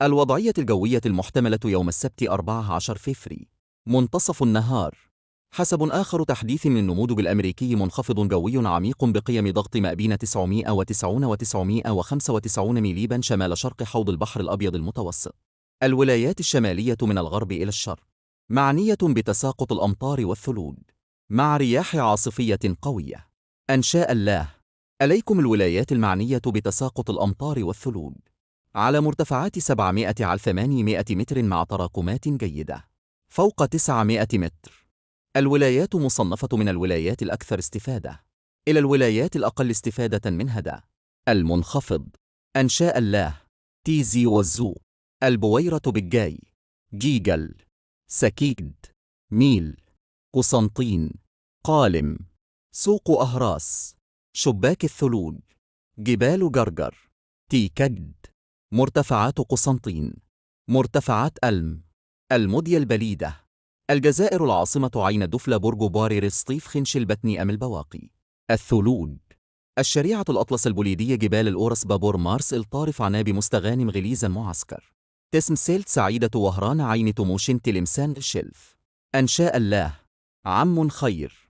الوضعية الجوية المحتملة يوم السبت 14 فبراير منتصف النهار. حسب آخر تحديث من النموذج الأمريكي، منخفض جوي عميق بقيم ضغط ما بين 990 و 995 مليبا شمال شرق حوض البحر الأبيض المتوسط، الولايات الشمالية من الغرب إلى الشرق، معنية بتساقط الأمطار والثلوج مع رياح عاصفية قوية. إن شاء الله. إليكم الولايات المعنية بتساقط الأمطار والثلوج على مرتفعات 700 على 800 متر مع تراكمات جيدة فوق 900 متر. الولايات مصنفة من الولايات الأكثر استفادة إلى الولايات الأقل استفادة من هذا. المنخفض: إن شاء الله، تيزي وزو، البويرة بالجاي، جيجل، سكيد، ميل، قسنطين، قالم، سوق أهراس، شباك الثلوج، جبال جرجر، تيكد، مرتفعات قسنطين، مرتفعات ألم، المدية البليدة، الجزائر العاصمة عين دفلة، برج باري، رصطيف، خنش البتني، أم البواقي. الثلوج: الشريعة الأطلس البوليدية، جبال الأورس، بابور، مارس، الطارف، عنابي، مستغانم، غليزا، معسكر، تسم، سيلت، سعيدة، وهران، عين، تموشن، تلمسان، الشلف. إن شاء الله. عم خير.